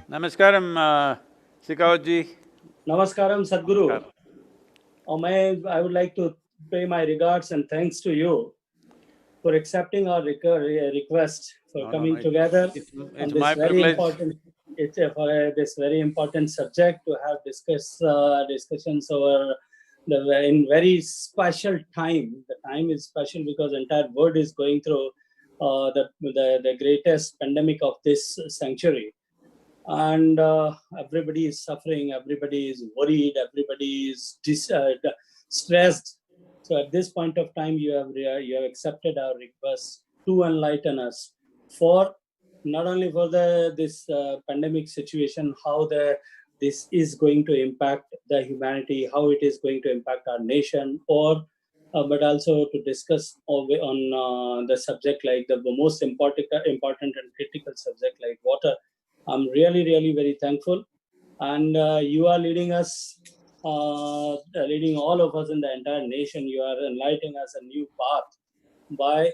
Namaskaram, Sikawat ji. Namaskaram, Sadhguru. Namaskar. I would like to pay my regards and thanks to you for accepting our request for No. coming together It's on this my very privilege. important for this very important subject to have discussions over in very special time. The time is special because entire world is going through the greatest pandemic of this century, and everybody is suffering, everybody is worried, everybody is stressed. So at this point of time, you have accepted our request to enlighten us for not only for the this pandemic situation, how this is going to impact the humanity, how it is going to impact our nation, or but also to discuss on the subject like the most important and critical subject like water. I'm really, really very thankful. And you are leading us, leading all of us in the entire nation. You are enlightening us a new path by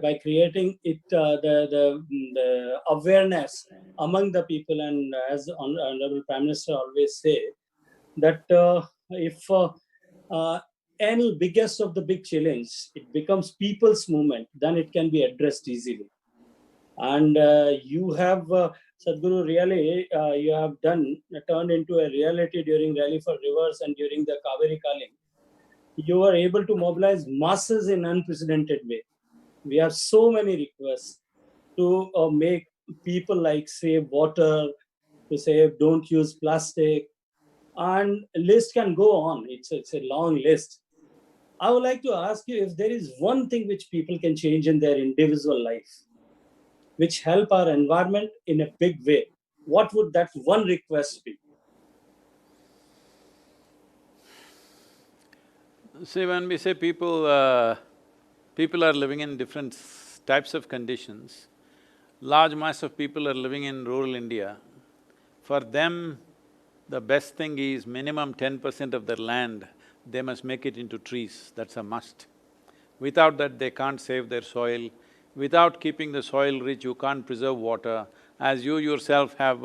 by creating it the awareness among the people. And as Honorable Prime Minister always say, that if any biggest of the big challenge, it becomes people's movement, then it can be addressed easily. And you have Sadhguru, really you have turned into a reality during Rally for Rivers and during the Kaveri Kaling. You were able to mobilize masses in unprecedented way. We have so many requests to make people like save water, to say don't use plastic, and list can go on. It's a long list. I would like to ask you if there is one thing which people can change in their individual life, which help our environment in a big way, what would that one request be? See, when we say people are living in different types of conditions, large mass of people are living in rural India. For them, the best thing is minimum 10% of their land, they must make it into trees, that's a must. Without that, they can't save their soil. Without keeping the soil rich, you can't preserve water. As you yourself have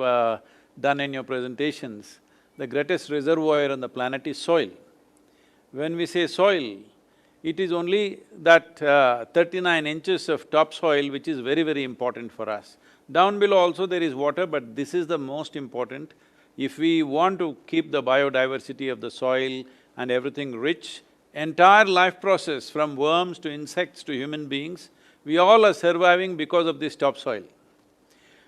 done in your presentations, the greatest reservoir on the planet is soil. When we say soil, it is only that 39 inches of topsoil which is very, very important for us. Down below also there is water, but this is the most important. If we want to keep the biodiversity of the soil and everything rich, entire life process from worms to insects to human beings, we all are surviving because of this topsoil.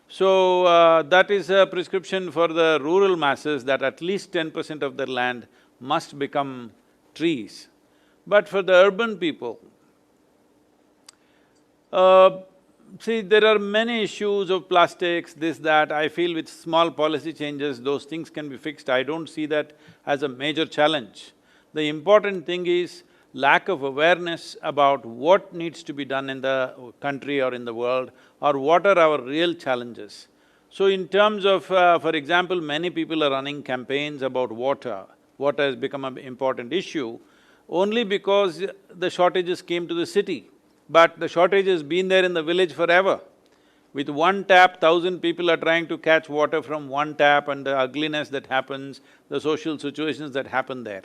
So, that is a prescription for the rural masses that at least 10% of their land must become trees. But for the urban people, see, there are many issues of plastics, this, that. I feel with small policy changes, those things can be fixed. I don't see that as a major challenge. The important thing is lack of awareness about what needs to be done in the country or in the world, or what are our real challenges. So in terms of, for example, many people are running campaigns about water. Water has become an important issue only because the shortages came to the city. But the shortage has been there in the village forever. With one tap, 1,000 people are trying to catch water from one tap, and the ugliness that happens, the social situations that happen there.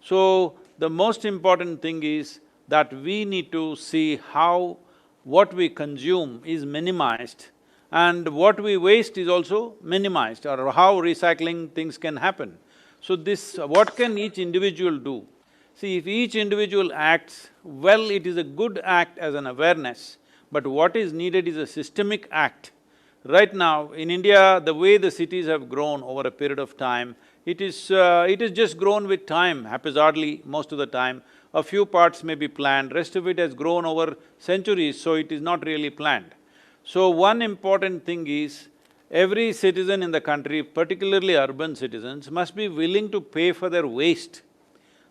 So, the most important thing is that we need to see how what we consume is minimized and what we waste is also minimized, or how recycling things can happen. So what can each individual do? See, if each individual acts, well, it is a good act as an awareness, but what is needed is a systemic act. Right now, in India, the way the cities have grown over a period of time, it is just grown with time, haphazardly most of the time. A few parts may be planned, rest of it has grown over centuries, so it is not really planned. So one important thing is, every citizen in the country, particularly urban citizens, must be willing to pay for their waste.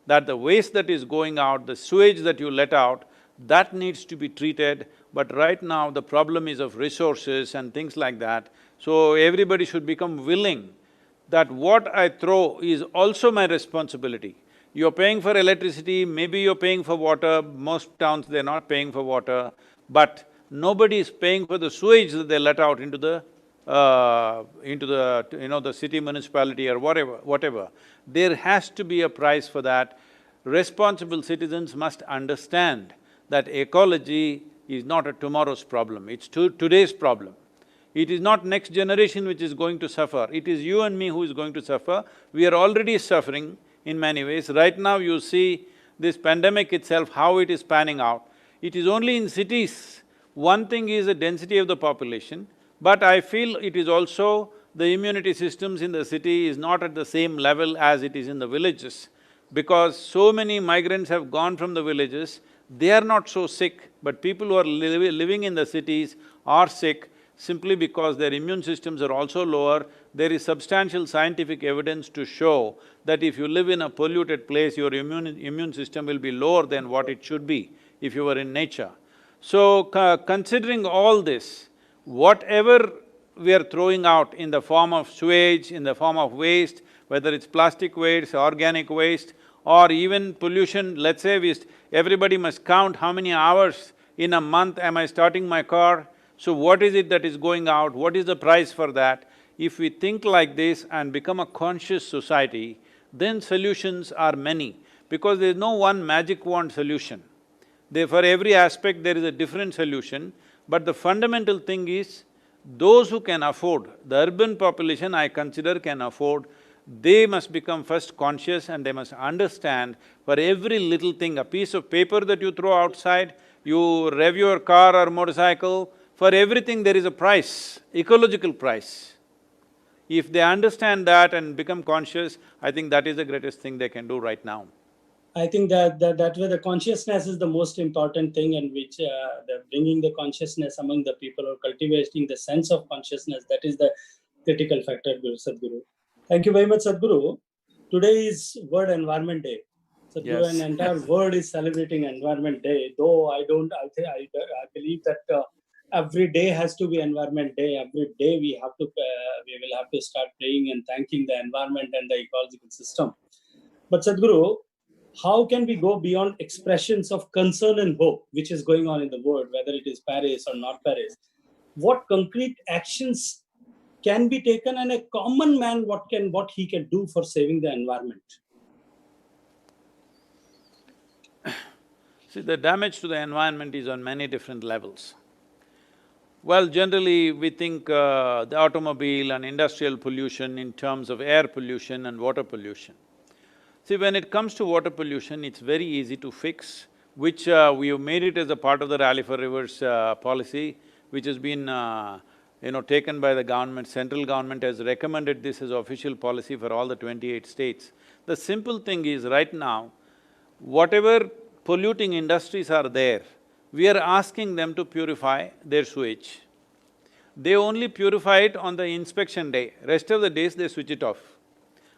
That the waste that is going out, the sewage that you let out, that needs to be treated, but right now the problem is of resources and things like that. So everybody should become willing that what I throw is also my responsibility. You're paying for electricity, maybe you're paying for water, most towns they're not paying for water, but nobody is paying for the sewage that they let out into the into the, the city municipality or whatever. There has to be a price for that. Responsible citizens must understand that ecology is not a tomorrow's problem, it's today's problem. It is not next generation which is going to suffer, it is you and me who is going to suffer. We are already suffering in many ways. Right now you see this pandemic itself, how it is panning out. It is only in cities. One thing is the density of the population, but I feel it is also the immunity systems in the city is not at the same level as it is in the villages. Because so many migrants have gone from the villages, they are not so sick, but people who are living in the cities are sick simply because their immune systems are also lower. There is substantial scientific evidence to show that if you live in a polluted place, your immune system will be lower than what it should be if you were in nature. So, considering all this, whatever we are throwing out in the form of sewage, in the form of waste, whether it's plastic waste, organic waste, or even pollution, let's say everybody must count how many hours in a month am I starting my car, so what is it that is going out, what is the price for that? If we think like this and become a conscious society, then solutions are many, because there's no one magic wand solution. For every aspect there is a different solution, but the fundamental thing is, those who can afford, the urban population I consider can afford, they must become first conscious and they must understand for every little thing, a piece of paper that you throw outside, you rev your car or motorcycle, for everything there is a price, ecological price. If they understand that and become conscious, I think that is the greatest thing they can do right now. I think that way the consciousness is the most important thing, and which bringing the consciousness among the people or cultivating the sense of consciousness, that is the critical factor, Sadhguru. Thank you very much, Sadhguru. Today is World Environment Day. Sadhguru, Yes. an entire world is celebrating Environment Day, though I believe that every day has to be Environment Day. Every day we will have to start praying and thanking the environment and the ecological system. But Sadhguru, how can we go beyond expressions of concern and hope, which is going on in the world, whether it is Paris or not Paris? What concrete actions can be taken, and a common man what he can do for saving the environment? See, the damage to the environment is on many different levels. Well, generally we think the automobile and industrial pollution in terms of air pollution and water pollution. See, when it comes to water pollution, it's very easy to fix, which we have made it as a part of the Rally for Rivers policy, which has been taken by the government. Central government has recommended this as official policy for all the 28 states. The simple thing is, right now, whatever polluting industries are there, we are asking them to purify their sewage. They only purify it on the inspection day, rest of the days they switch it off.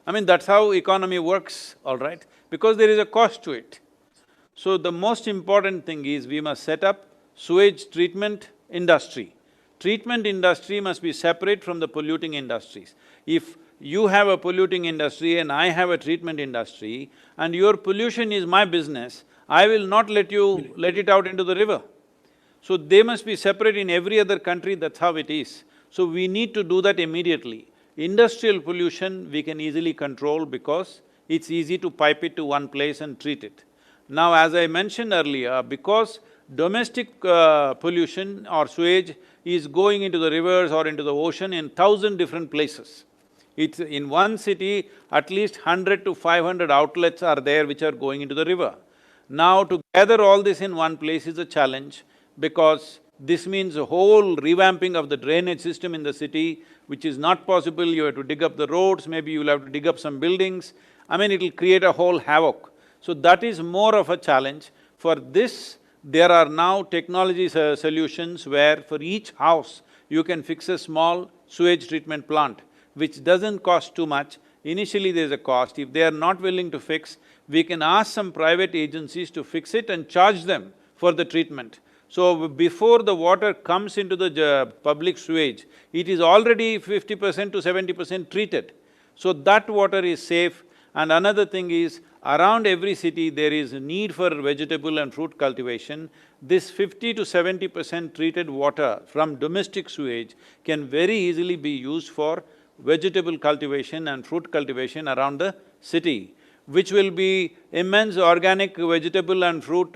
I mean, that's how economy works, all right, because there is a cost to it. So the most important thing is we must set up sewage treatment industry. Treatment industry must be separate from the polluting industries. If you have a polluting industry and I have a treatment industry, and your pollution is my business, I will not let you let it out into the river. So they must be separate. In every other country, that's how it is. So we need to do that immediately. Industrial pollution we can easily control because it's easy to pipe it to one place and treat it. Now, as I mentioned earlier, because domestic pollution or sewage is going into the rivers or into the ocean in 1,000 different places. It's in one city, at least 100 to 500 outlets are there which are going into the river. Now, to gather all this in one place is a challenge, because this means a whole revamping of the drainage system in the city, which is not possible. You have to dig up the roads, maybe you'll have to dig up some buildings. I mean, it'll create a whole havoc. So that is more of a challenge. For this, there are now technology solutions where for each house, you can fix a small sewage treatment plant, which doesn't cost too much. Initially there's a cost. If they are not willing to fix, we can ask some private agencies to fix it and charge them for the treatment. So before the water comes into the public sewage, it is already 50% to 70% treated. So that water is safe, And another thing is, around every city there is a need for vegetable and fruit cultivation. This 50 to 70% treated water from domestic sewage can very easily be used for vegetable cultivation and fruit cultivation around the city, which will be immense organic vegetable and fruit,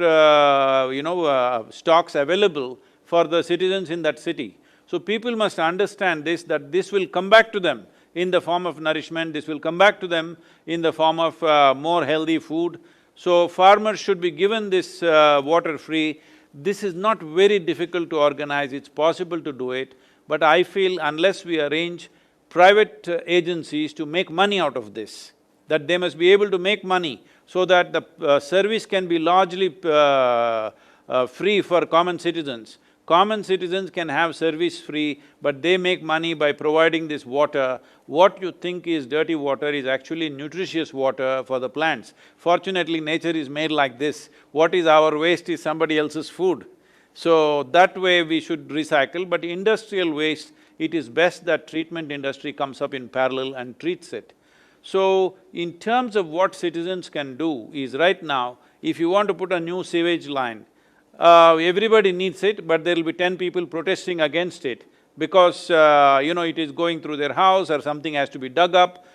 stocks available for the citizens in that city. So people must understand this, that this will come back to them in the form of nourishment, this will come back to them in the form of more healthy food. So farmers should be given this water free. This is not very difficult to organize, it's possible to do it, but I feel unless we arrange private agencies to make money out of this, that they must be able to make money so that the service can be largely free for common citizens. Common citizens can have service free, but they make money by providing this water. What you think is dirty water is actually nutritious water for the plants. Fortunately, nature is made like this. What is our waste is somebody else's food. So that way we should recycle, but industrial waste, it is best that treatment industry comes up in parallel and treats it. So, in terms of what citizens can do is right now, if you want to put a new sewage line, everybody needs it, but there will be 10 people protesting against it because, it is going through their house or something has to be dug up,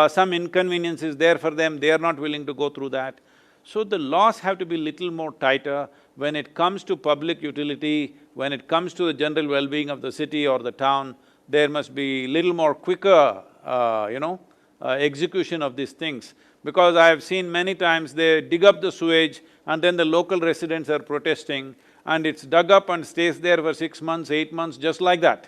some inconvenience is there for them, they are not willing to go through that. So the laws have to be little more tighter when it comes to public utility, when it comes to the general well-being of the city or the town, there must be little more quicker, execution of these things. Because I have seen many times they dig up the sewage and then the local residents are protesting and it's dug up and stays there for 6 months, 8 months, just like that.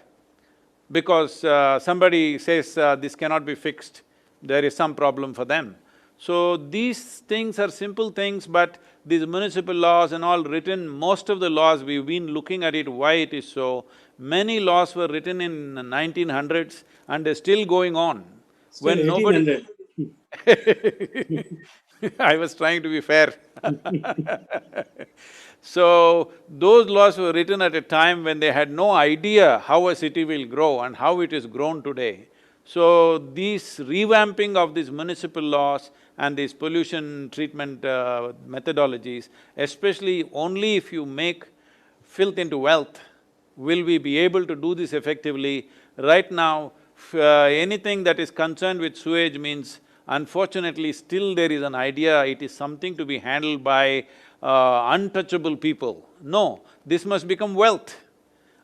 Because somebody says this cannot be fixed, there is some problem for them. So these things are simple things, but these municipal laws and all written, most of the laws, we've been looking at it, why it is so. Many laws were written in 1900s and they're still going on. Still When nobody 1800. I was trying to be fair So, those laws were written at a time when they had no idea how a city will grow and how it is grown today. So, these revamping of these municipal laws and these pollution treatment methodologies, especially only if you make filth into wealth, will we be able to do this effectively. Right now, anything that is concerned with sewage means, unfortunately, still there is an idea it is something to be handled by untouchable people. No, this must become wealth.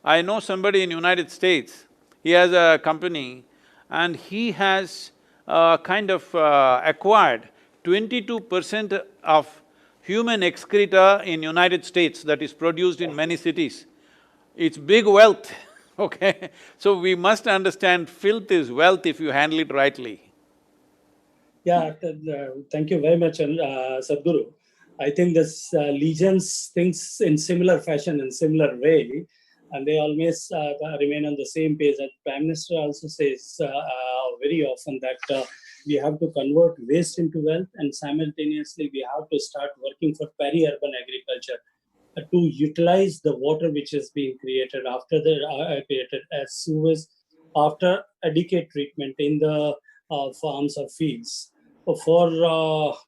I know somebody in United States, he has a company and he has acquired 22% of human excreta in United States that is produced in many cities. It's big wealth, okay? So we must understand filth is wealth if you handle it rightly. Yeah, thank you very much, Sadhguru. I think this legions thinks in similar fashion, in similar way, and they always remain on the same page. And Prime Minister also says very often that we have to convert waste into wealth, and simultaneously we have to start working for peri-urban agriculture to utilize the water which is being created after the created as sewage after adequate treatment in the farms or fields for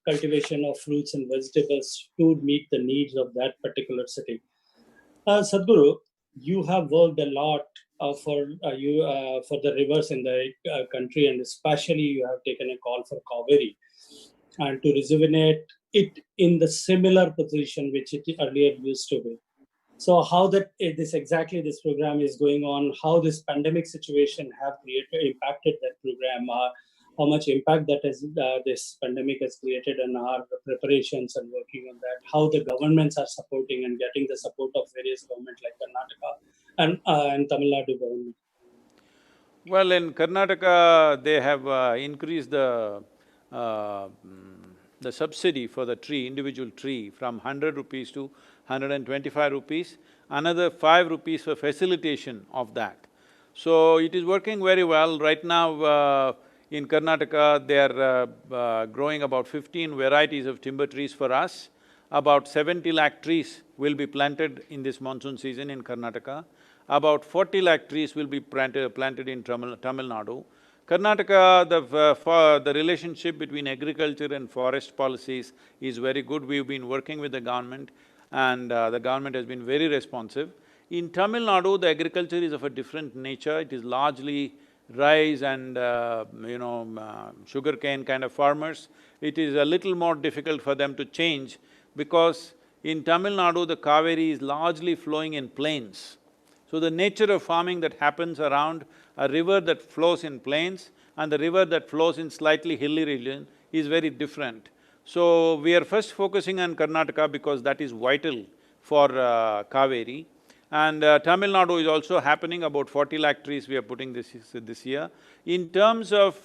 cultivation of fruits and vegetables to meet the needs of that particular city. Sadhguru, you have worked a lot for the rivers in the country, and especially you have taken a call for Kaveri and to rejuvenate it in the similar position which it earlier used to be. So how this program is going on, how this pandemic situation have impacted that program, how much impact that has this pandemic has created on our preparations and working on that, how the governments are supporting and getting the support of various governments like Karnataka and Tamil Nadu government. Well, in Karnataka, they have increased the subsidy for the tree, individual tree, from 100 rupees to 125 rupees, another 5 rupees for facilitation of that. So, it is working very well. Right now, in Karnataka, they are growing about 15 varieties of timber trees for us. About 70 lakh trees will be planted in this monsoon season in Karnataka. About 40 lakh trees will be planted in Tamil Nadu. Karnataka, the relationship between agriculture and forest policies is very good. We've been working with the government and the government has been very responsive. In Tamil Nadu, the agriculture is of a different nature. It is largely rice and sugarcane kind of farmers. It is a little more difficult for them to change because in Tamil Nadu, the Kaveri is largely flowing in plains. So the nature of farming that happens around a river that flows in plains and the river that flows in slightly hilly region is very different. So we are first focusing on Karnataka because that is vital for Kaveri. And Tamil Nadu is also happening, about 40 lakh trees we are putting this year. In terms of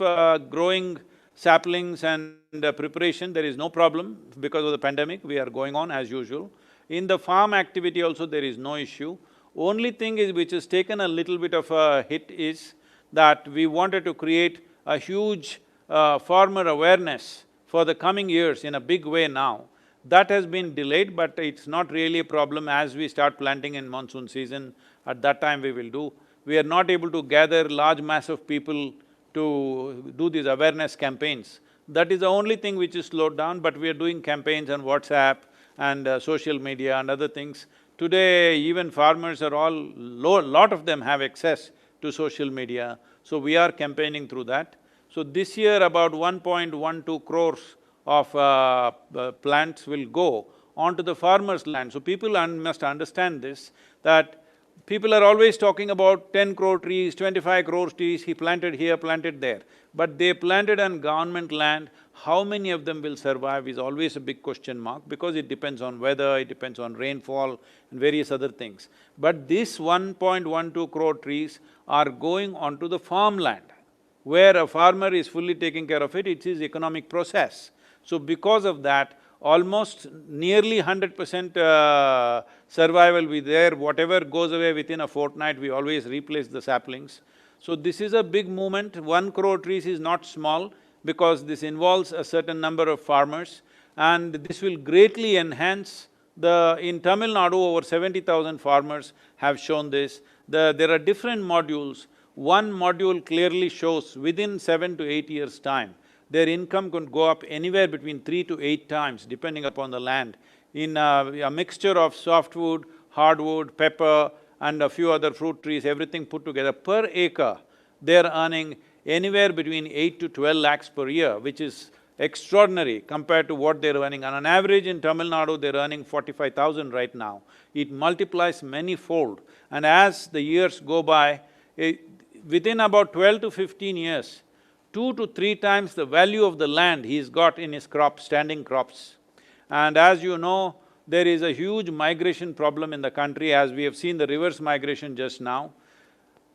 growing saplings and preparation, there is no problem because of the pandemic, we are going on as usual. In the farm activity also, there is no issue. Only thing is which has taken a little bit of a hit is that we wanted to create a huge farmer awareness for the coming years in a big way now. That has been delayed, but it's not really a problem. As we start planting in monsoon season, at that time we will do. We are not able to gather large mass of people to do these awareness campaigns. That is the only thing which is slowed down, but we are doing campaigns on WhatsApp and social media and other things. Today, even farmers are all… lot of them have access to social media, so we are campaigning through that. So this year, about 1.12 crores of plants will go onto the farmers' land. So people must understand this, that people are always talking about 10 crore trees, 25 crore trees, he planted here, planted there. But they planted on government land, how many of them will survive is always a big question mark because it depends on weather, it depends on rainfall and various other things. But this 1.12 crore trees are going onto the farmland, where a farmer is fully taking care of it, it's his economic process. So because of that, almost nearly 100% survival will be there. Whatever goes away within a fortnight, we always replace the saplings. So this is a big movement. 1 crore trees is not small because this involves a certain number of farmers and this will greatly enhance the… In Tamil Nadu, over 70,000 farmers have shown this. There are different modules. One module clearly shows within 7 to 8 years' time, their income could go up anywhere between 3 to 8 times depending upon the land. In a mixture of softwood, hardwood, pepper and a few other fruit trees, everything put together, per acre, they're earning anywhere between 8 to 12 lakhs per year, which is extraordinary compared to what they're earning. On an average in Tamil Nadu, they're earning 45,000 right now. It multiplies many-fold, and as the years go by, within about 12 to 15 years, 2 to 3 times the value of the land he's got in his crops, standing crops. And as you know, there is a huge migration problem in the country, as we have seen the reverse migration just now.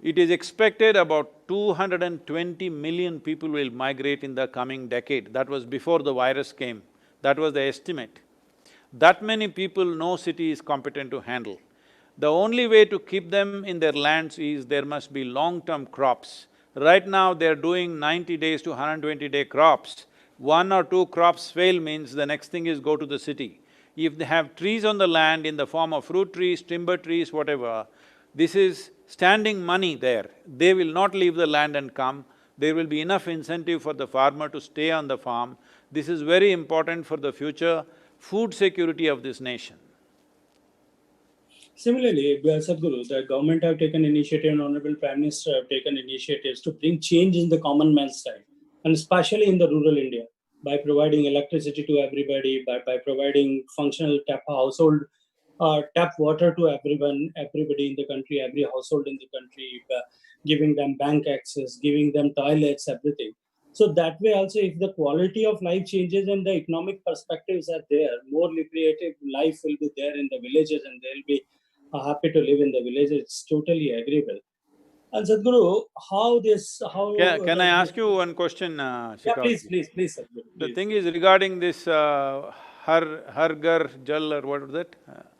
It is expected about 220 million people will migrate in the coming decade. That was before the virus came, that was the estimate. That many people no city is competent to handle. The only way to keep them in their lands is there must be long-term crops. Right now, they're doing 90 days to 120-day crops. 1 or 2 crops fail means the next thing is go to the city. If they have trees on the land in the form of fruit trees, timber trees, whatever, this is standing money there. They will not leave the land and come. There will be enough incentive for the farmer to stay on the farm. This is very important for the future food security of this nation. Similarly, Sadhguru, the government have taken initiative and Honorable Prime Minister have taken initiatives to bring change in the common man's life, and especially in the rural India, by providing electricity to everybody, by providing functional tap water to everybody in the country, every household in the country, giving them bank access, giving them toilets, everything. So that way also, if the quality of life changes and the economic perspectives are there, more lucrative life will be there in the villages and they'll be happy to live in the village. It's totally agreeable. And Sadhguru, Can I ask you one question, Yeah, Shekhawat? please, Sadhguru. The Please. thing is regarding this Har Ghar Jal or what was that?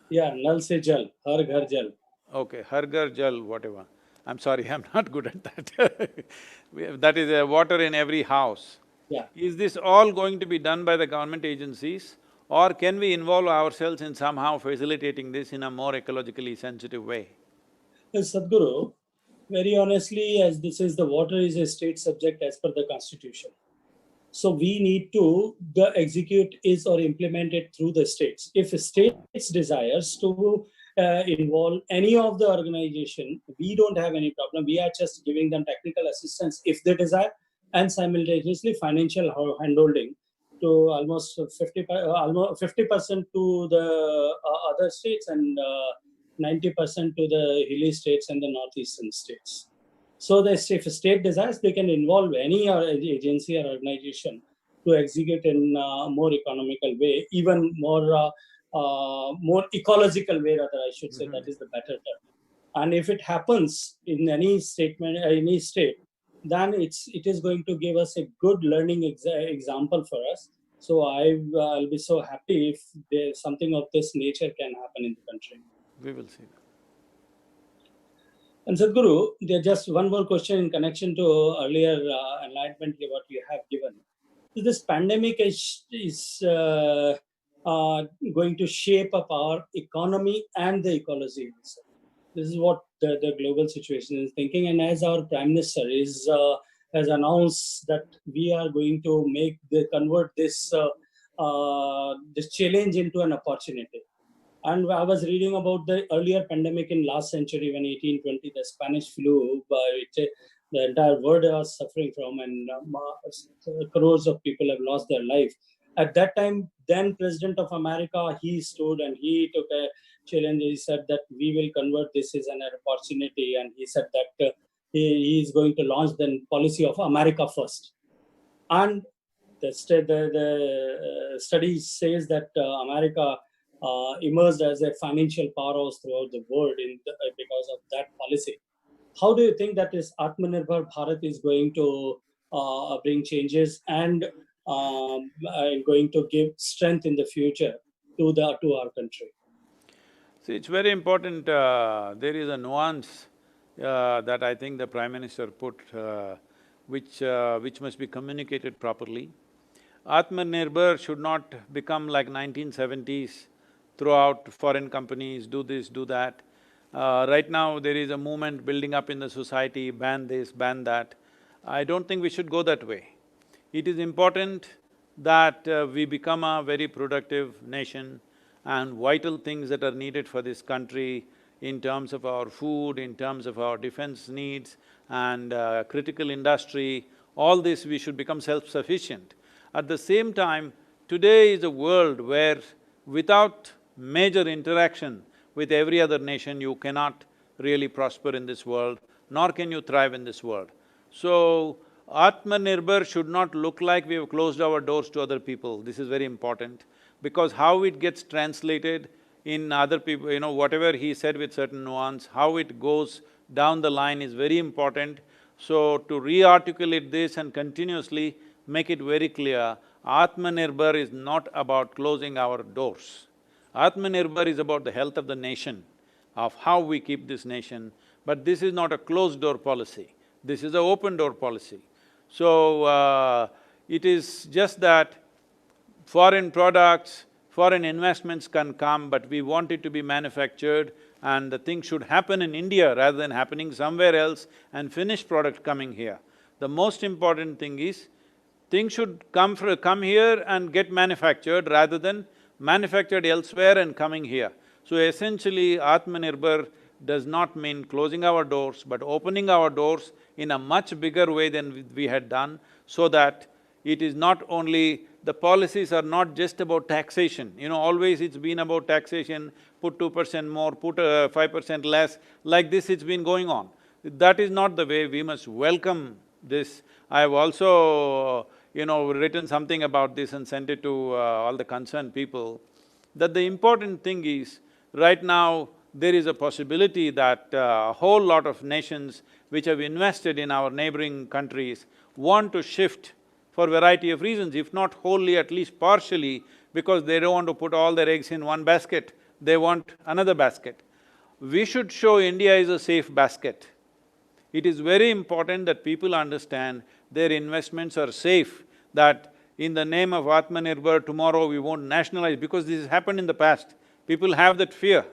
Yeah, Nal se Jal, Har Ghar Jal. Okay, Har Ghar Jal, whatever. I'm sorry, I'm not good at that. That is water in every house. Yeah. Is this all going to be done by the government agencies or can we involve ourselves in somehow facilitating this in a more ecologically sensitive way? Sadhguru, Very honestly, as this is the water is a state subject as per the constitution. So we need to the execute is or implement it through the states. If states desires to involve any of the organization, we don't have any problem. We are just giving them technical assistance if they desire, and simultaneously financial handholding to almost 50% to the other states and 90% to the hilly states and the northeastern states. So that if a state desires, they can involve any agency or organization to execute in a more economical way, even more ecological way, rather I should say, that is the better term. And if it happens in any any state, then it is going to give us a good learning example for us. So I'll be so happy if there's something of this nature can happen in the country. We will see that. And Sadhguru, there's just one more question in connection to earlier enlightenment what you have given. So this pandemic is going to shape up our economy and the ecology also. This is what the global situation is thinking. And as our Prime Minister has announced that we are going to convert this challenge into an opportunity. And I was reading about the earlier pandemic in last century when 1820, the Spanish flu, the entire world was suffering from, and crores of people have lost their life. At that time, then President of America, he stood and he took a challenge. He said that we will convert this as an opportunity, and he said that he is going to launch the policy of America first. And the study says that America emerged as a financial powerhouse throughout the world because of that policy. How do you think that is Atmanirbhar Bharat is going to bring changes and going to give strength in the future to our country? See, it's very important, there is a nuance that I think the Prime Minister put, which must be communicated properly. Atmanirbhar should not become like 1970s, throughout foreign companies, do this, do that. Right now, there is a movement building up in the society, ban this, ban that. I don't think we should go that way. It is important that we become a very productive nation, and vital things that are needed for this country in terms of our food, in terms of our defense needs and critical industry, all this we should become self-sufficient. At the same time, today is a world where without major interaction with every other nation, you cannot really prosper in this world, nor can you thrive in this world. So, Atmanirbhar should not look like we have closed our doors to other people. This is very important, because how it gets translated in other people, whatever he said with certain nuance, how it goes down the line is very important. So, to re-articulate this and continuously make it very clear, Atmanirbhar is not about closing our doors. Atmanirbhar is about the health of the nation, of how we keep this nation, but this is not a closed-door policy, this is an open-door policy. So, it is just that foreign products, foreign investments can come, but we want it to be manufactured, and the thing should happen in India rather than happening somewhere else and finished product coming here. The most important thing is, things should come here and get manufactured rather than manufactured elsewhere and coming here. So essentially, Atmanirbhar does not mean closing our doors, but opening our doors in a much bigger way than we had done, so that it is not only… the policies are not just about taxation. Always it's been about taxation, put 2% more, put 5% less, like this it's been going on. That is not the way. We must welcome this. I have also, written something about this and sent it to all the concerned people, that the important thing is, right now, there is a possibility that a whole lot of nations which have invested in our neighboring countries want to shift for a variety of reasons, if not wholly, at least partially, because they don't want to put all their eggs in one basket, they want another basket. We should show India is a safe basket. It is very important that people understand their investments are safe, that in the name of Atmanirbhar, tomorrow we won't nationalize, because this has happened in the past. People have that fear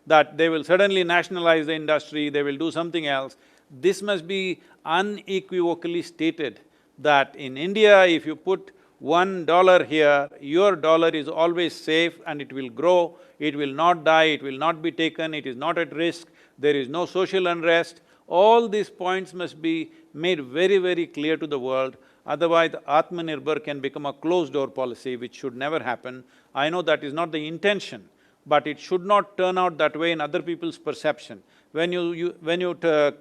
that they will suddenly nationalize the industry, they will do something else. This must be unequivocally stated that in India, if you put $1 here, your dollar is always safe and it will grow, it will not die, it will not be taken, it is not at risk, there is no social unrest. All these points must be made very, very clear to the world. Otherwise, Atmanirbhar can become a closed-door policy, which should never happen. I know that is not the intention, but it should not turn out that way in other people's perception. When you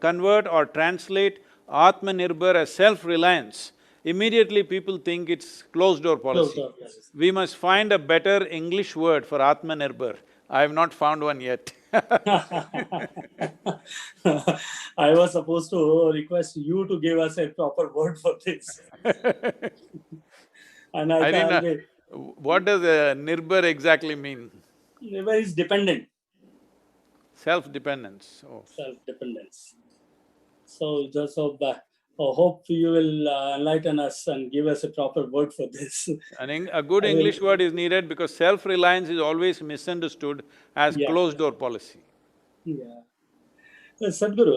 convert or translate Atmanirbhar as self-reliance, immediately people think it's closed-door policy. Closed door policy. We must find a better English word for Atmanirbhar. I have not found one yet. I was supposed to request you to give us a proper word for this. And I I didn't can't know. What does Nirbhar exactly mean? Nirbhar is dependent, Self-dependence. Oh. self-dependence. So just hope you will enlighten us and give us a proper word for this. A good I will- English word is needed because self-reliance is always misunderstood as Yeah. closed-door policy. Yeah. तो सदगुरु,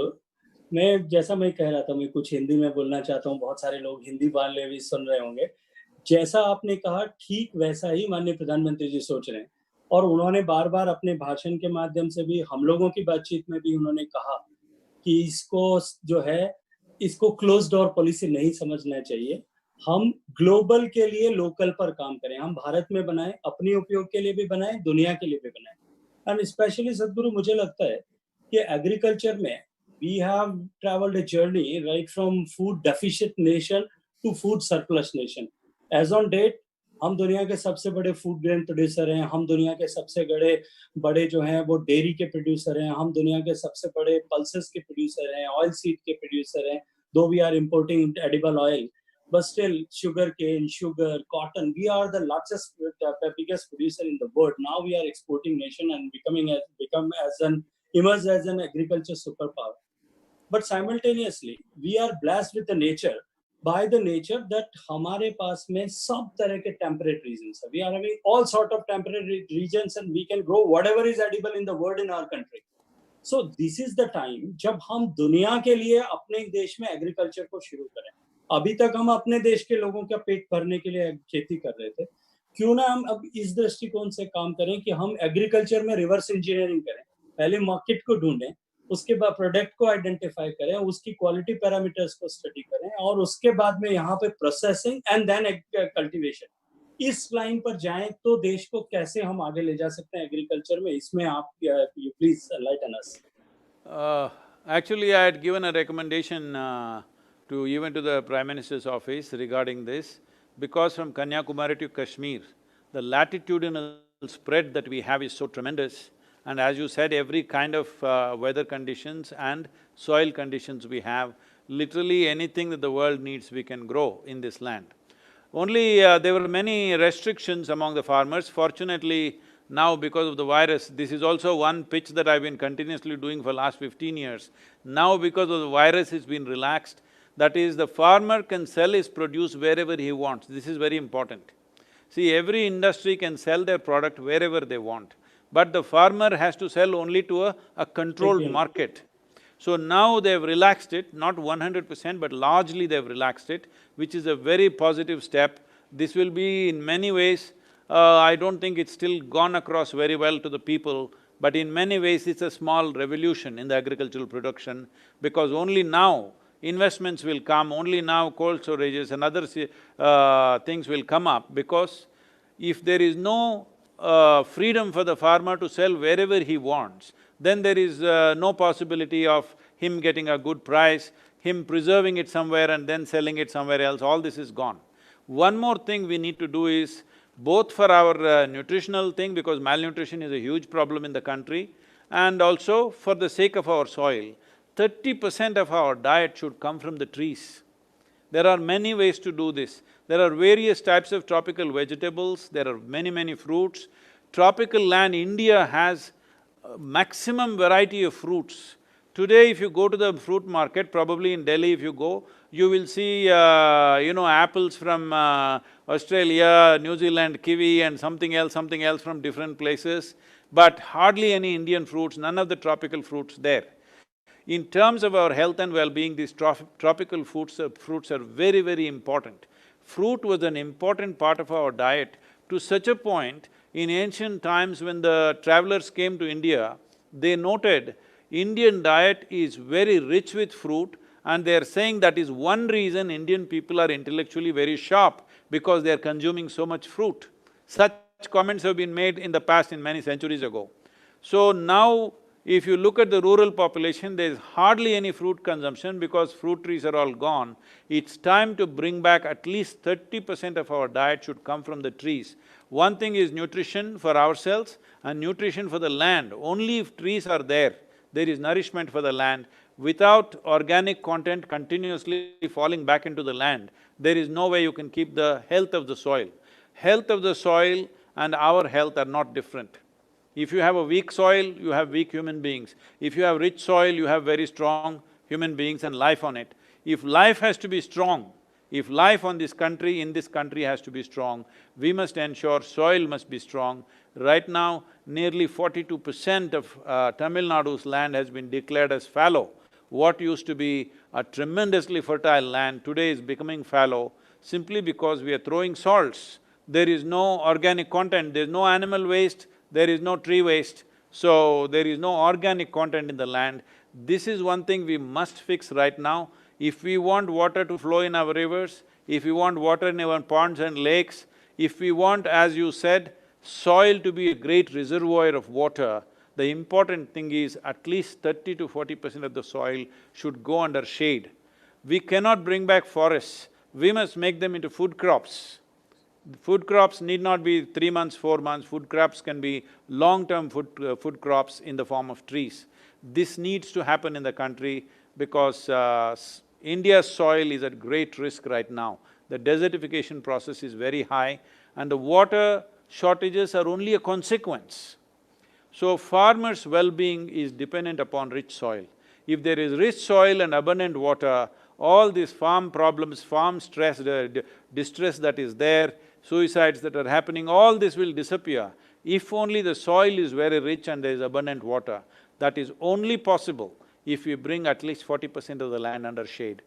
मैं कह रहा था, मैं कुछ हिंदी में बोलना चाहता हूँ, बहुत सारे लोग हिंदी वाले भी सुन रहे होंगे। जैसा आपने कहा ठीक वैसा ही माननीय प्रधानमंत्री जी सोच रहे हैं और उन्होंने बार-बार अपने भाषण के माध्यम से भी हम लोगों की बातचीत में भी उन्होंने कहा कि इसको जो है इसको क्लोज डोर पॉलिसी नहीं समझना चाहिए। हम ग्लोबल के लिए लोकल पर काम करें, हम भारत में बनाएं, अपने उपयोग के लिए भी बनाएं, दुनिया के लिए भी बनाएं। एंड स्पेशली सदगुरु मुझे लगता है कि एग्रीकल्चर में we have travelled a journey right from food deficient nation to food surplus nation. As on date हम दुनिया के सबसे बड़े फूड ग्रेन प्रोड्यूसर हैं, हम दुनिया के सबसे बड़े जो हैं वो डेयरी के प्रोड्यूसर हैं, हम दुनिया के सबसे बड़े पल्सेस के प्रोड्यूसर हैं, ऑयल सीड के प्रोड्यूसर हैं, though we are importing edible oil, but still sugarcane, sugar, cotton, we are the largest, the biggest producer in the world. Now we are exporting nation and emerged as an agriculture superpower. But simultaneously, we are blessed with the nature, by the nature that हमारे पास में सब तरह के temperate regions हैं. We are having all sort of temperate regions and we can grow whatever is edible in the world in our country. So this is the time जब हम दुनिया के लिए अपने देश में एग्रीकल्चर को शुरू करें। अभी तक हम अपने देश के लोगों का पेट भरने के लिए खेती कर रहे थे, क्यों ना हम अब इस दृष्टिकोण से काम करें कि हम एग्रीकल्चर में रिवर्स इंजीनियरिंग करें। पहले मार्केट को ढूंढें, उसके बाद प्रोडक्ट को आइडेंटिफाई करें, उसकी क्वालिटी पैरामीटर्स को स्टडी करें और उसके बाद में यहाँ पे प्रोसेसिंग एंड देन कल्टीवेशन। इस लाइन पर जाएं तो देश को कैसे हम आगे ले जा सकते हैं एग्रीकल्चर में, इसमें आप you please enlighten us. Actually, I had given a recommendation even to the Prime Minister's office regarding this, because from Kanyakumari to Kashmir, the latitudinal spread that we have is so tremendous, and as you said, every kind of weather conditions and soil conditions we have, literally anything that the world needs we can grow in this land. Only there were many restrictions among the farmers. Fortunately, now because of the virus, this is also one pitch that I've been continuously doing for last 15 years. Now because of the virus, it's been relaxed. That is, the farmer can sell his produce wherever he wants. This is very important. See, every industry can sell their product wherever they want, but the farmer has to sell only to a controlled market. So now they've relaxed it, not 100%, but largely they've relaxed it, which is a very positive step. This will be in many ways, I don't think it's still gone across very well to the people, but in many ways it's a small revolution in the agricultural production, because only now investments will come, only now cold storages and other things will come up, because if there is no freedom for the farmer to sell wherever he wants, then there is no possibility of him getting a good price, him preserving it somewhere and then selling it somewhere else, all this is gone. One more thing we need to do is, both for our nutritional thing, because malnutrition is a huge problem in the country, and also for the sake of our soil, 30% of our diet should come from the trees. There are many ways to do this. There are various types of tropical vegetables, there are many fruits. Tropical land, India has maximum variety of fruits. Today, if you go to the fruit market, probably in Delhi if you go, you will see, apples from Australia, New Zealand, kiwi and something else from different places, but hardly any Indian fruits, none of the tropical fruits there. In terms of our health and well-being, these tropical fruits are very, very important. Fruit was an important part of our diet to such a point, in ancient times when the travelers came to India, they noted Indian diet is very rich with fruit, and they are saying that is one reason Indian people are intellectually very sharp, because they are consuming so much fruit. Such comments have been made in the past, in many centuries ago. So now, if you look at the rural population, there is hardly any fruit consumption because fruit trees are all gone. It's time to bring back at least 30% of our diet should come from the trees. One thing is nutrition for ourselves and nutrition for the land. Only if trees are there, there is nourishment for the land. Without organic content continuously falling back into the land, there is no way you can keep the health of the soil. Health of the soil and our health are not different. If you have a weak soil, you have weak human beings. If you have rich soil, you have very strong human beings and life on it. If life has to be strong, if life on this country, in this country has to be strong, we must ensure soil must be strong. Right now, nearly 42% of Tamil Nadu's land has been declared as fallow. What used to be a tremendously fertile land today is becoming fallow simply because we are throwing salts. There is no organic content, there is no animal waste, there is no tree waste, so there is no organic content in the land. This is one thing we must fix right now. If we want water to flow in our rivers, if we want water in our ponds and lakes, if we want, as you said, soil to be a great reservoir of water, the important thing is at least 30 to 40% of the soil should go under shade. We cannot bring back forests, we must make them into food crops. Food crops need not be 3 months, 4 months, food crops can be long-term food crops in the form of trees. This needs to happen in the country because India's soil is at great risk right now. The desertification process is very high and the water shortages are only a consequence. So farmers' well-being is dependent upon rich soil. If there is rich soil and abundant water, all these farm problems, farm stress, distress that is there, suicides that are happening, all this will disappear if only the soil is very rich and there is abundant water. That is only possible if we bring at least 40% of the land under shade.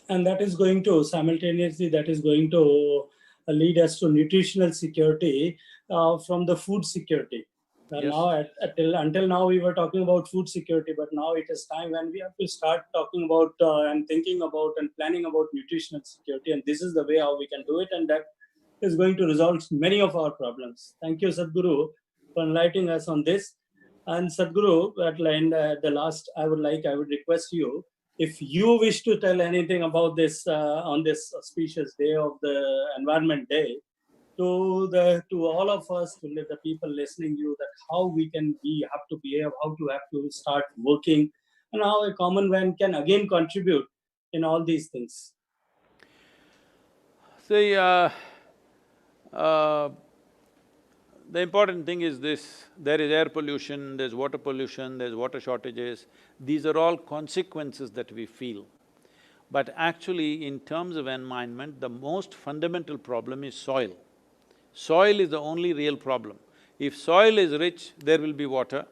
And that is going to, simultaneously, that is going to lead us to nutritional security from the food security. Yes. Now, until now, we were talking about food security, but now it is time when we have to start talking about and thinking about and planning about nutritional security. And this is the way how we can do it, and that is going to resolve many of our problems. Thank you, Sadhguru, for enlightening us on this. And Sadhguru, at the last, I would request you, if you wish to tell anything about this on this auspicious day of the Environment Day, to all of us, to the people listening you, that how we can have to start working, and how a common man can again contribute in all these things. See, the important thing is this, there is air pollution, there's water pollution, there's water shortages, these are all consequences that we feel. But actually, in terms of environment, the most fundamental problem is soil. Soil is the only real problem. If soil is rich, there will be water.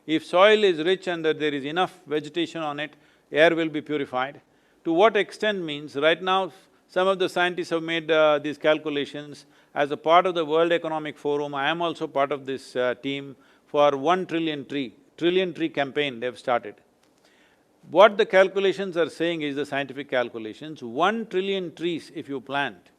If soil is rich and that there is enough vegetation on it, air will be purified. To what extent means, right now, some of the scientists have made these calculations. As a part of the World Economic Forum, I am also part of this team for 1 trillion tree campaign they've started. What the calculations are saying is the scientific calculations, 1 trillion trees if you plant,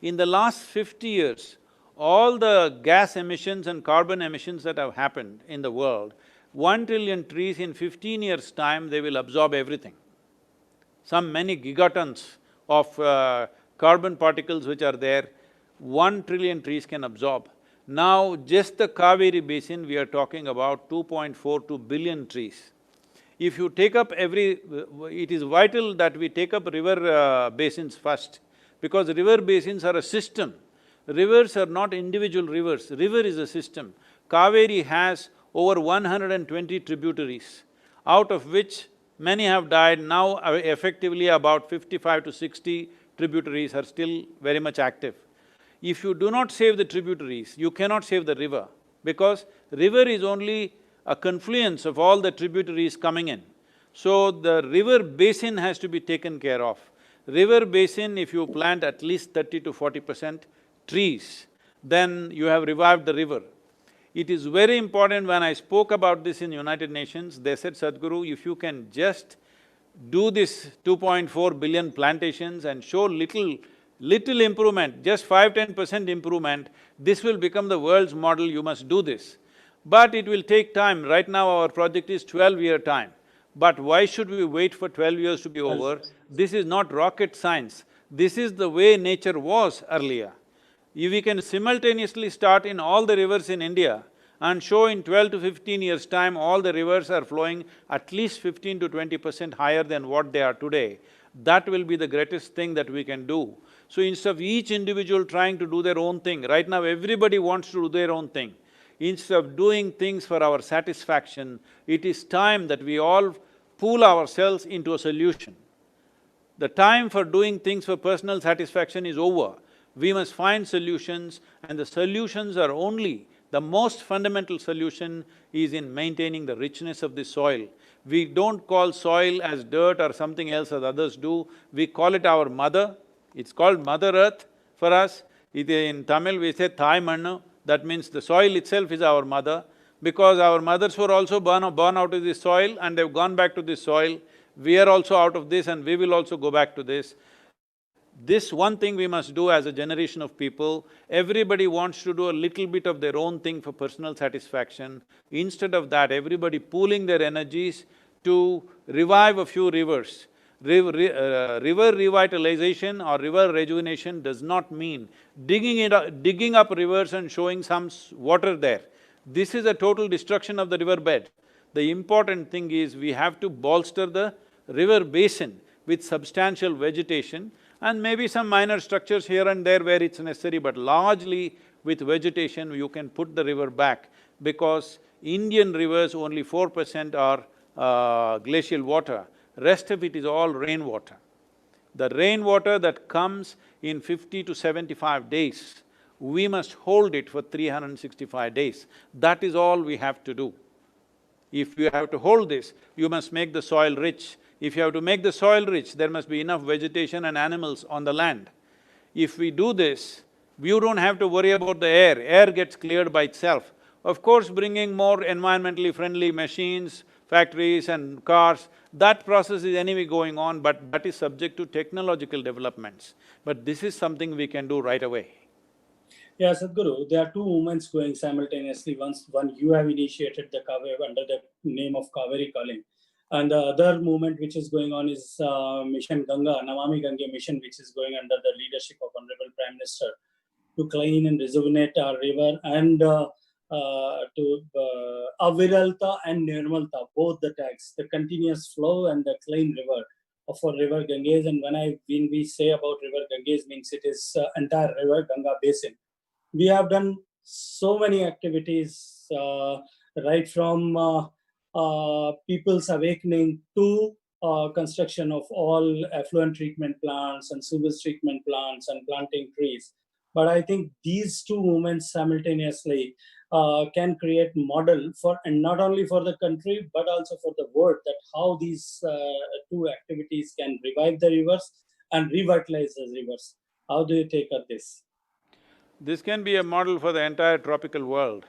in the last 50 years, all the gas emissions and carbon emissions that have happened in the world, 1 trillion trees in 15 years' time, they will absorb everything. Many gigatons of carbon particles which are there, 1 trillion trees can absorb. Now, just the Kaveri basin, we are talking about 2.42 billion trees. If you take up it is vital that we take up river basins first, because river basins are a system. Rivers are not individual rivers, river is a system. Kaveri has over 120 tributaries, out of which many have died. Now effectively about 55 to 60 tributaries are still very much active. If you do not save the tributaries, you cannot save the river, because river is only a confluence of all the tributaries coming in. So the river basin has to be taken care of. River basin, if you plant at least 30 to 40% trees, then you have revived the river. It is very important. When I spoke about this in United Nations, they said, Sadhguru, if you can just do this 2.4 billion plantations and show little improvement, just 5–10% improvement, this will become the world's model, you must do this. But it will take time. Right now our project is 12-year time. But why should we wait for 12 years to be over? This is not rocket science. This is the way nature was earlier. If we can simultaneously start in all the rivers in India and show in 12 to 15 years' time all the rivers are flowing at least 15 to 20% higher than what they are today, that will be the greatest thing that we can do. So instead of each individual trying to do their own thing, right now everybody wants to do their own thing. Instead of doing things for our satisfaction, it is time that we all pool ourselves into a solution. The time for doing things for personal satisfaction is over. We must find solutions, and the solutions are only… the most fundamental solution is in maintaining the richness of the soil. We don't call soil as dirt or something else as others do, we call it our mother. It's called Mother Earth for us. In Tamil we say Thai Mannu, that means the soil itself is our mother. Because our mothers were also born out of this soil and they've gone back to this soil, we are also out of this and we will also go back to this. This one thing we must do as a generation of people. Everybody wants to do a little bit of their own thing for personal satisfaction. Instead of that, everybody pooling their energies to revive a few rivers. River revitalization or river rejuvenation does not mean digging up rivers and showing some water there. This is a total destruction of the riverbed. The important thing is we have to bolster the river basin with substantial vegetation and maybe some minor structures here and there where it's necessary, but largely with vegetation you can put the river back, because Indian rivers only 4% are glacial water, rest of it is all rainwater. The rainwater that comes in 50 to 75 days, we must hold it for 365 days. That is all we have to do. If you have to hold this, you must make the soil rich. If you have to make the soil rich, there must be enough vegetation and animals on the land. If we do this, you don't have to worry about the air gets cleared by itself. Of course, bringing more environmentally friendly machines, factories and cars, that process is anyway going on, but that is subject to technological developments. But this is something we can do right away. Yeah, Sadhguru, there are two movements going simultaneously. One you have initiated the Kaveri under the name of Kaveri Calling. And the other movement which is going on is Mission Ganga, Namami Gange mission, which is going under the leadership of Honorable Prime Minister to clean and rejuvenate our river and to Aviralta and Nirmalta, both the tags, the continuous flow and the clean river for River Ganges. And when we say about River Ganges, means it is entire river Ganga basin. We have done so many activities, right from people's awakening to construction of all effluent treatment plants and sewage treatment plants and planting trees. But I think these two movements simultaneously can create model for, and not only for the country, but also for the world, that how these two activities can revive the rivers and revitalize the rivers. How do you take up this? This can be a model for the entire tropical world.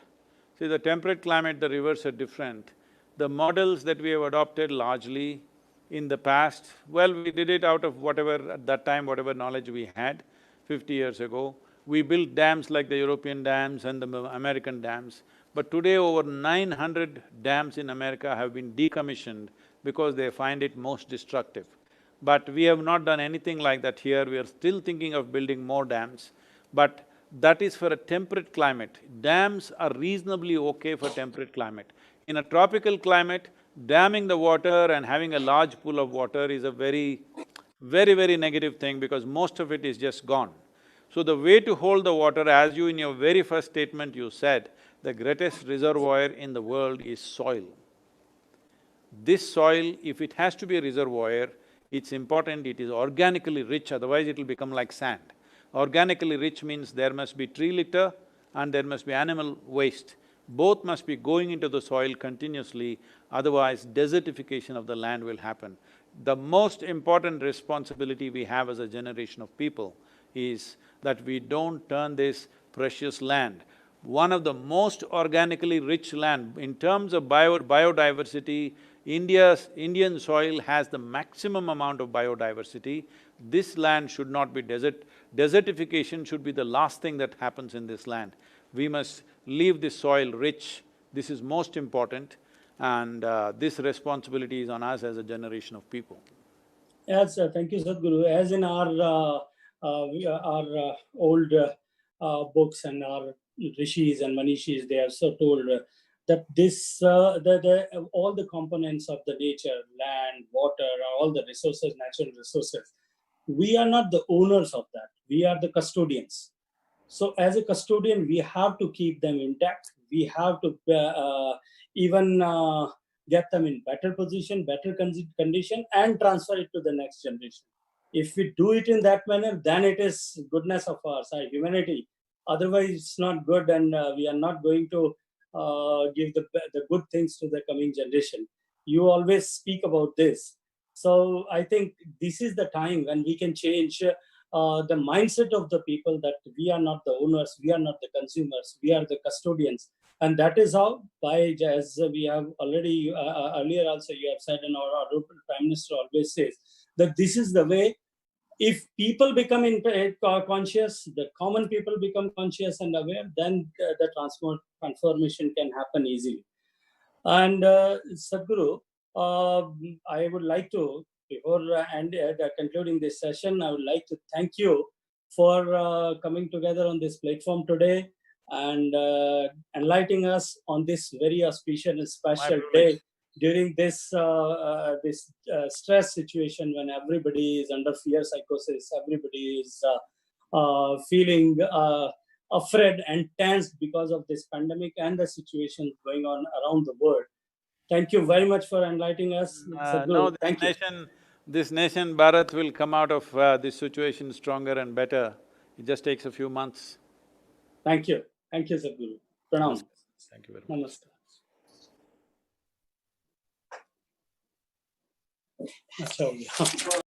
See, the temperate climate, the rivers are different. The models that we have adopted largely in the past, well, we did it out of whatever, at that time, whatever knowledge we had 50 years ago. We built dams like the European dams and the American dams. But today over 900 dams in America have been decommissioned because they find it most destructive. But we have not done anything like that here, we are still thinking of building more dams. But that is for a temperate climate. Dams are reasonably okay for temperate climate. In a tropical climate, damming the water and having a large pool of water is a very negative thing, because most of it is just gone. So the way to hold the water, as you in your very first statement you said, the greatest reservoir in the world is soil. This soil, if it has to be a reservoir, it's important it is organically rich, otherwise it will become like sand. Organically rich means there must be tree litter and there must be animal waste. Both must be going into the soil continuously, otherwise desertification of the land will happen. The most important responsibility we have as a generation of people is that we don't turn this precious land. One of the most organically rich land, in terms of biodiversity, Indian soil has the maximum amount of biodiversity. This land should not be desertification should be the last thing that happens in this land. We must leave this soil rich, this is most important, and this responsibility is on us as a generation of people. Yes, thank you, Sadhguru. As in our old books and our rishis and manishis, they have so told that this all the components of the nature, land, water, all the resources, natural resources, we are not the owners of that. We are the custodians. So as a custodian, we have to keep them intact. We have to even get them in better position, better condition, and transfer it to the next generation. If we do it in that manner, then it is goodness of our side, humanity. Otherwise, it's not good, and we are not going to give the good things to the coming generation. You always speak about this. So I think this is the time when we can change the mindset of the people, that we are not the owners, we are not the consumers, we are the custodians. And that is how, by as we have already earlier also you have said, and our Prime Minister always says, that this is the way. If people become conscious, the common people become conscious and aware, then the transformation can happen easily. And Sadhguru, I would like to, before concluding this session, I would like to thank you for coming together on this platform today and enlightening us on this very auspicious and special day during this stress situation, when everybody is under fear psychosis, everybody is feeling afraid and tense because of this pandemic and the situation going on around the world. Thank you very much for enlightening us. No, this nation, Bharat, will come out of this situation stronger and better. It just takes a few months. Thank you. Thank you, Sadhguru. Pranam. Thank you very much. Namaskar. अच्छा हो गया